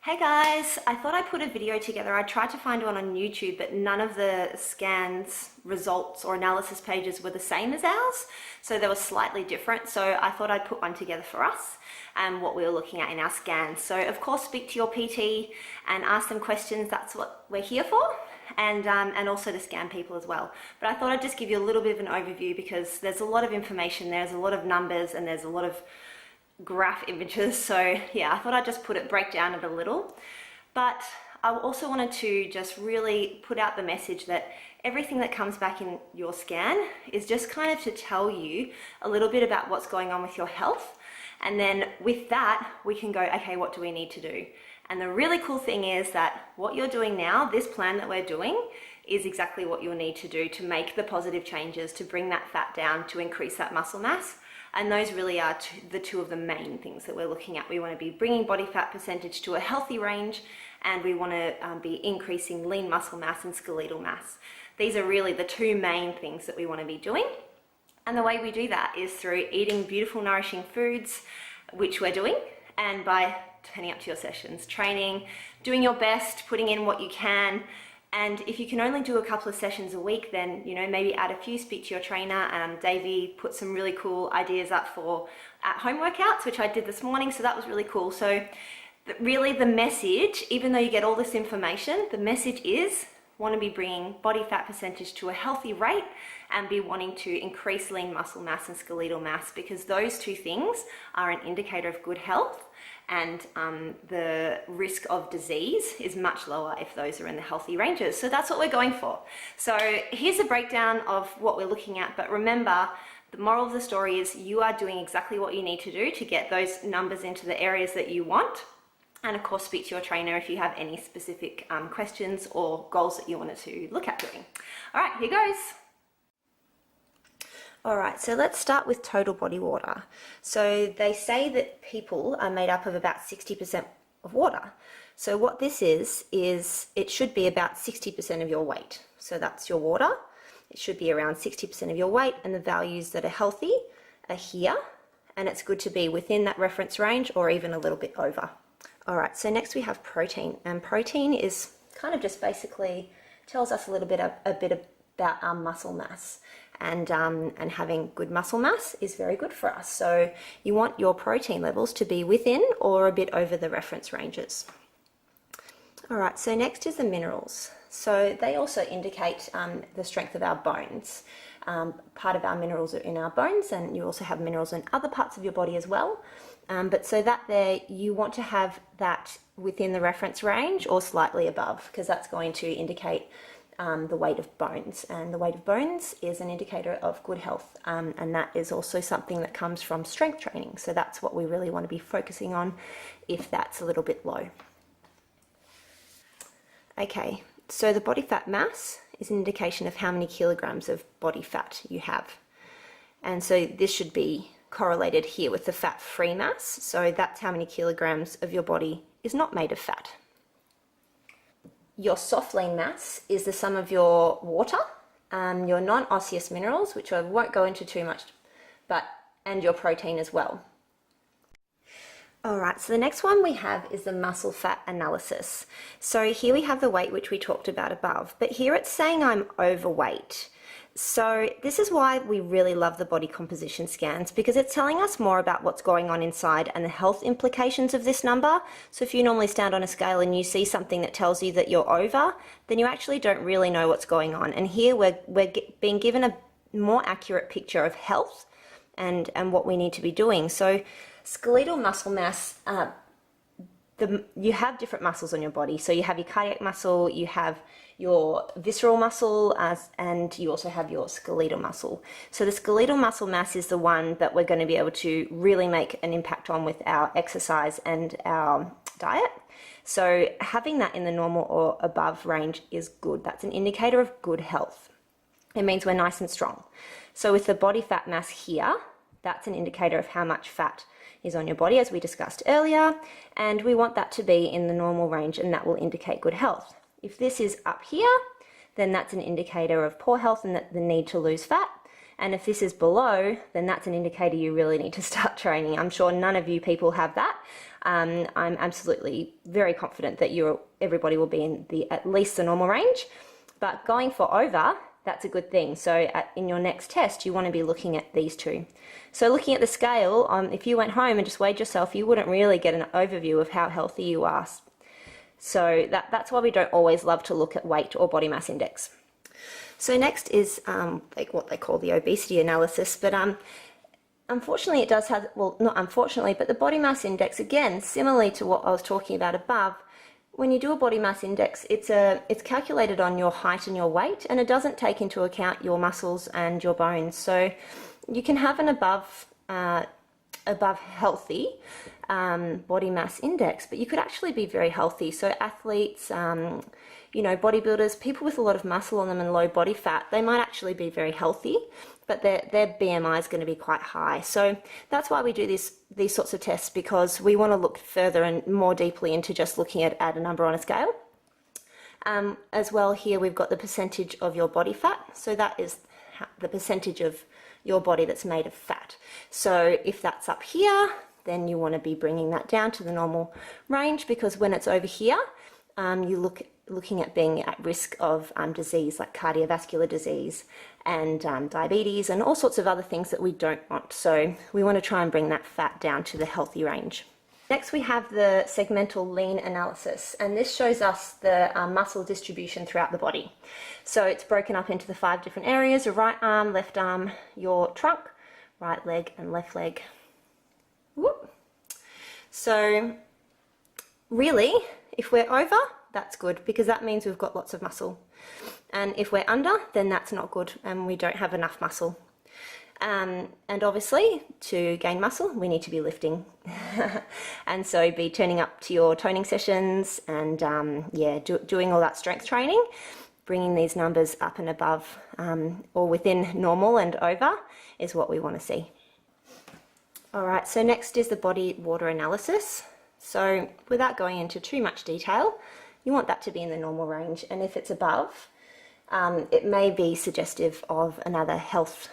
Hey guys, I thought I'd put a video together. I tried to find one on YouTube, but none of the scans, results or analysis pages were the same as ours. So they were slightly different. So I thought I'd put one together for us and what we were looking at in our scans. So of course, speak to your PT and ask them questions. That's what we're here for. And also to scan people as well. But I thought I'd just give you a little bit of an overview because there's a lot of information, there's a lot of numbers, and there's a lot of graph images. So yeah, I thought I'd just break down it a little. But I also wanted to just really put out the message that everything that comes back in your scan is just kind of to tell you a little bit about what's going on with your health. And then with that, we can go, okay, what do we need to do? And the really cool thing is that what you're doing now, this plan that we're doing, is exactly what you'll need to do to make the positive changes, to bring that fat down, to increase that muscle mass. And those really are the two of the main things that we're looking at. We want to be bringing body fat percentage to a healthy range, and we want to be increasing lean muscle mass and skeletal mass. These are really the two main things that we want to be doing. And the way we do that is through eating beautiful, nourishing foods, which we're doing, and by turning up to your sessions, training, doing your best, putting in what you can. And if you can only do a couple of sessions a week, then, you know, maybe add a few, speak to your trainer. Davey put some really cool ideas up for at-home workouts, which I did this morning, so that was really cool. So really the message, even though you get all this information, the message is want to be bringing body fat percentage to a healthy rate and be wanting to increase lean muscle mass and skeletal mass, because those two things are an indicator of good health. And the risk of disease is much lower if those are in the healthy ranges. So that's what we're going for. So here's a breakdown of what we're looking at. But remember, the moral of the story is you are doing exactly what you need to do to get those numbers into the areas that you want. And of course, speak to your trainer if you have any specific questions or goals that you wanted to look at doing. All right, here goes. All right, so let's start with total body water. So they say that people are made up of about 60% of water. So what this is it should be about 60% of your weight. So that's your water. It should be around 60% of your weight, and the values that are healthy are here. And it's good to be within that reference range or even a little bit over. All right, so next we have protein. And protein is kind of just basically tells us a little bit about our muscle mass. And having good muscle mass is very good for us. So you want your protein levels to be within or a bit over the reference ranges. All right, so next is the minerals. So they also indicate the strength of our bones. Part of our minerals are in our bones, and you also have minerals in other parts of your body as well. But so that there, you want to have that within the reference range or slightly above, because that's going to indicate the weight of bones, and the weight of bones is an indicator of good health, and that is also something that comes from strength training. So that's what we really want to be focusing on if that's a little bit low. Okay, so the body fat mass is an indication of how many kilograms of body fat you have, and so this should be correlated here with the fat-free mass. So that's how many kilograms of your body is not made of fat. Your soft lean mass is the sum of your water, your non-osseous minerals, which I won't go into too much, and your protein as well. All right, so the next one we have is the muscle fat analysis. So here we have the weight, which we talked about above, but here it's saying I'm overweight. So this is why we really love the body composition scans, because it's telling us more about what's going on inside and the health implications of this number. So if you normally stand on a scale and you see something that tells you that you're over, then you actually don't really know what's going on. And here we're being given a more accurate picture of health and what we need to be doing. So skeletal muscle mass, you have different muscles on your body. So you have your cardiac muscle, you have your visceral muscle, and you also have your skeletal muscle. So the skeletal muscle mass is the one that we're going to be able to really make an impact on with our exercise and our diet. So having that in the normal or above range is good. That's an indicator of good health. It means we're nice and strong. So with the body fat mass here, that's an indicator of how much fat is on your body, as we discussed earlier, and we want that to be in the normal range, and that will indicate good health. If this is up here, then that's an indicator of poor health and the need to lose fat. And if this is below, then that's an indicator you really need to start training. I'm sure none of you people have that. I'm absolutely very confident that everybody will be in at least the normal range. But going for over, that's a good thing. So in your next test, you want to be looking at these two. So looking at the scale, if you went home and just weighed yourself, you wouldn't really get an overview of how healthy you are. So that's why we don't always love to look at weight or body mass index. So next is like what they call the obesity analysis, but unfortunately it does have, well, not unfortunately, but the body mass index, again, similarly to what I was talking about above, when you do a body mass index, it's calculated on your height and your weight, and it doesn't take into account your muscles and your bones. So you can have an above healthy body mass index, but you could actually be very healthy. So athletes, you know, bodybuilders, people with a lot of muscle on them and low body fat, they might actually be very healthy, but their BMI is going to be quite high. So that's why we do these sorts of tests, because we want to look further and more deeply into just looking at a number on a scale. As well, here we've got the percentage of your body fat. So that is the percentage of your body that's made of fat. So if that's up here, then you want to be bringing that down to the normal range, because when it's over here, looking at being at risk of disease like cardiovascular disease and diabetes and all sorts of other things that we don't want. So we want to try and bring that fat down to the healthy range. Next we have the segmental lean analysis, and this shows us the muscle distribution throughout the body. So it's broken up into the 5 different areas: your right arm, left arm, your trunk, right leg and left leg. Whoop. So really, if we're over, that's good, because that means we've got lots of muscle. And if we're under, then that's not good and we don't have enough muscle. And obviously, to gain muscle, we need to be lifting. And so be turning up to your toning sessions and doing all that strength training, bringing these numbers up and above or within normal and over is what we want to see. All right, so next is the body water analysis. So without going into too much detail, you want that to be in the normal range, and if it's above, it may be suggestive of another health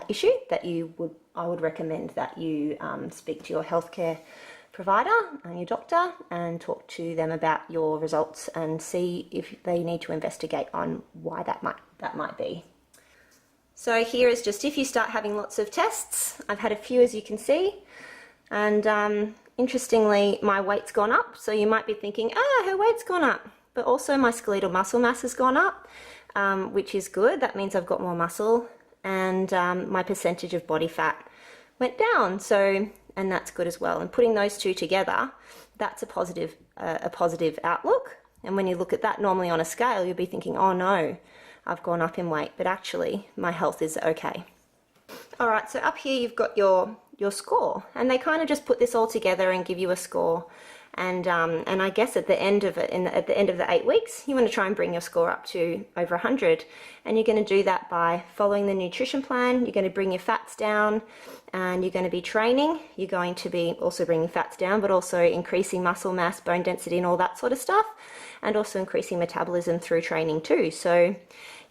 issue that I would recommend that you speak to your healthcare provider and your doctor and talk to them about your results and see if they need to investigate on why that might be. So here is just if you start having lots of tests. I've had a few, as you can see, and interestingly, my weight's gone up, so you might be thinking, her weight's gone up, but also my skeletal muscle mass has gone up, which is good. That means I've got more muscle, and my percentage of body fat went down, and that's good as well. And putting those two together, that's a positive outlook. And when you look at that normally on a scale, you'll be thinking, oh no, I've gone up in weight, but actually my health is okay. All right, so up here you've got your score, and they kind of just put this all together and give you a score. And I guess at the end of it, at the end of the 8 weeks, you want to try and bring your score up to over 100. And you're going to do that by following the nutrition plan. You're going to bring your fats down, and you're going to be training. You're going to be also bringing fats down, but also increasing muscle mass, bone density, and all that sort of stuff, and also increasing metabolism through training too. So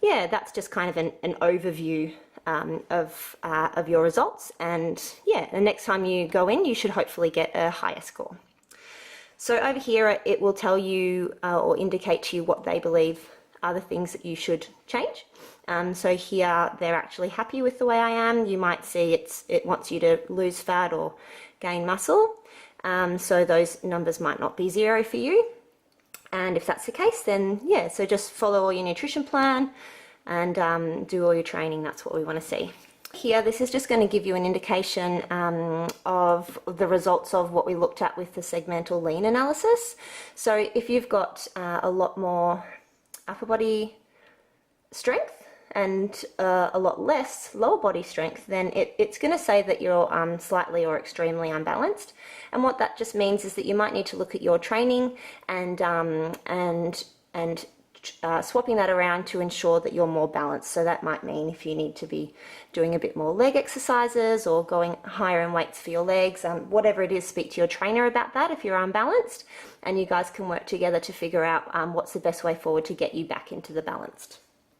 yeah, that's just kind of an overview of your results. And yeah, the next time you go in, you should hopefully get a higher score. So over here, it will tell you or indicate to you what they believe are the things that you should change. So here, they're actually happy with the way I am. You might see it wants you to lose fat or gain muscle. So those numbers might not be 0 for you. And if that's the case, then yeah, so just follow all your nutrition plan and do all your training. That's what we want to see. Here, this is just going to give you an indication of the results of what we looked at with the segmental lean analysis. So if you've got a lot more upper body strength and a lot less lower body strength, then it's going to say that you're slightly or extremely unbalanced. And what that just means is that you might need to look at your training and swapping that around to ensure that you're more balanced. So that might mean if you need to be doing a bit more leg exercises or going higher in weights for your legs, whatever it is, speak to your trainer about that if you're unbalanced, and you guys can work together to figure out what's the best way forward to get you back into the balanced.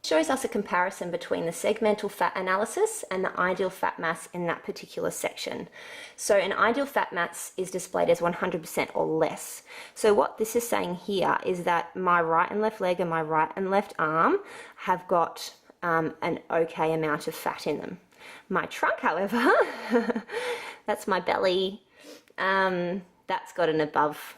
Shows us a comparison between the segmental fat analysis and the ideal fat mass in that particular section. So an ideal fat mass is displayed as 100% or less. So what this is saying here is that my right and left leg and my right and left arm have got an okay amount of fat in them. My trunk, however, that's my belly, that's got an above.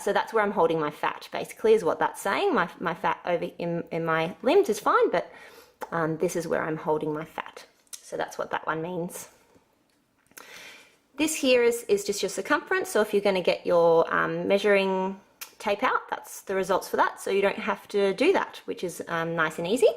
So that's where I'm holding my fat, basically, is what that's saying. My fat over in my limbs is fine, but this is where I'm holding my fat. So that's what that one means. This here is just your circumference. So if you're going to get your measuring tape out, that's the results for that. So you don't have to do that, which is nice and easy.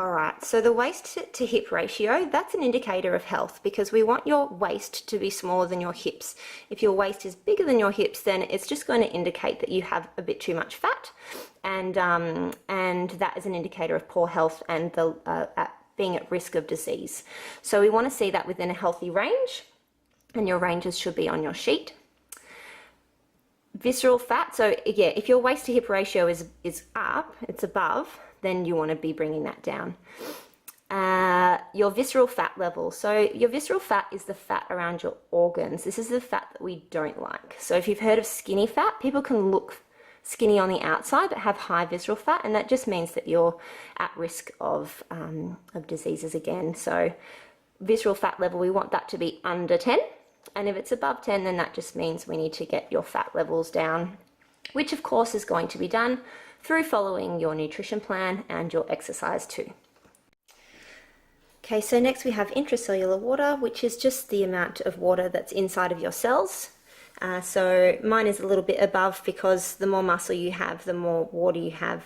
All right, so the waist to hip ratio, that's an indicator of health because we want your waist to be smaller than your hips. If your waist is bigger than your hips, then it's just going to indicate that you have a bit too much fat, and that is an indicator of poor health and being at risk of disease. So we want to see that within a healthy range, and your ranges should be on your sheet. Visceral fat, so yeah, if your waist to hip ratio is up, it's above, then you want to be bringing that down. Your visceral fat level. So your visceral fat is the fat around your organs. This is the fat that we don't like. So if you've heard of skinny fat, people can look skinny on the outside but have high visceral fat, and that just means that you're at risk of diseases again. So visceral fat level, we want that to be under 10, and if it's above 10, then that just means we need to get your fat levels down, which of course is going to be done through following your nutrition plan and your exercise too. Okay, so next we have intracellular water, which is just the amount of water that's inside of your cells. So mine is a little bit above because the more muscle you have, the more water you have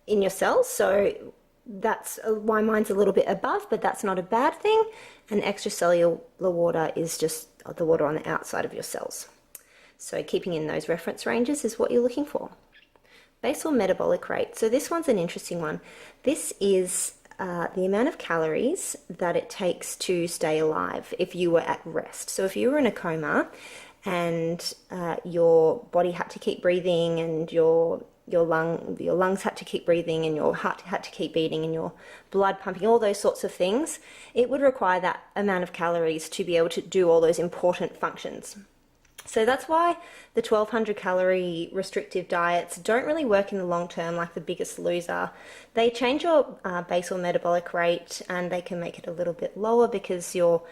in your cells. So that's why mine's a little bit above, but that's not a bad thing. And extracellular water is just the water on the outside of your cells. So keeping in those reference ranges is what you're looking for. Basal metabolic rate. So this one's an interesting one. This is the amount of calories that it takes to stay alive if you were at rest. So if you were in a coma and your body had to keep breathing, and your lungs had to keep breathing, and your heart had to keep beating, and your blood pumping, all those sorts of things, it would require that amount of calories to be able to do all those important functions. So that's why the 1200 calorie restrictive diets don't really work in the long term, like the Biggest Loser. They change your basal metabolic rate, and they can make it a little bit lower because you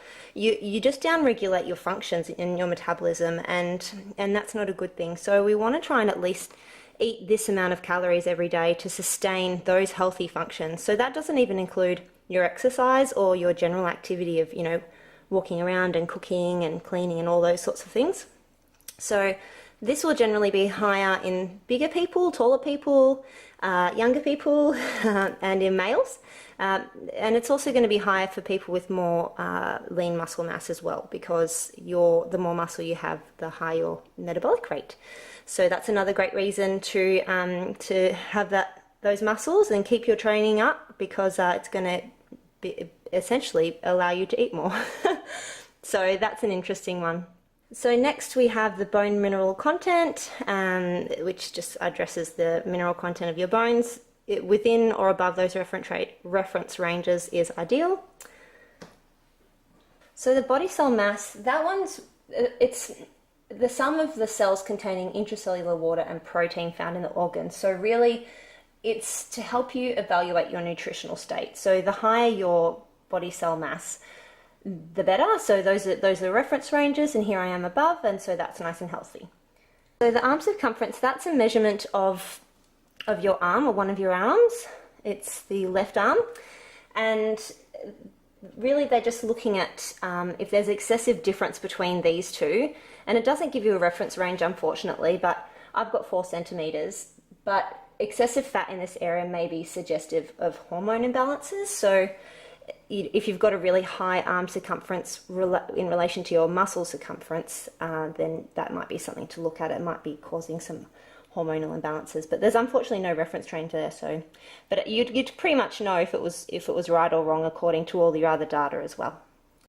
just downregulate your functions in your metabolism, and that's not a good thing. So we want to try and at least eat this amount of calories every day to sustain those healthy functions. So that doesn't even include your exercise or your general activity of, walking around and cooking and cleaning and all those sorts of things. So this will generally be higher in bigger people, taller people, younger people, and in males. And it's also going to be higher for people with more lean muscle mass as well, because the more muscle you have, the higher your metabolic rate. So that's another great reason to have those muscles and keep your training up, because it's going to essentially allow you to eat more. So that's an interesting one. So next we have the bone mineral content, which just addresses the mineral content of your bones. Within or above those reference ranges is ideal. So the body cell mass, it's the sum of the cells containing intracellular water and protein found in the organs. So really, it's to help you evaluate your nutritional state. So the higher your body cell mass, the better. So those are the reference ranges, and here I am above, and so that's nice and healthy. So the arm circumference, that's a measurement of your arm, or one of your arms. It's the left arm, and really they're just looking at if there's excessive difference between these two, and it doesn't give you a reference range, unfortunately, but I've got 4 centimeters, but excessive fat in this area may be suggestive of hormone imbalances. So if you've got a really high arm circumference in relation to your muscle circumference, then that might be something to look at. It might be causing some hormonal imbalances, but there's unfortunately no reference range there. So, but you'd pretty much know if it was right or wrong according to all your other data as well.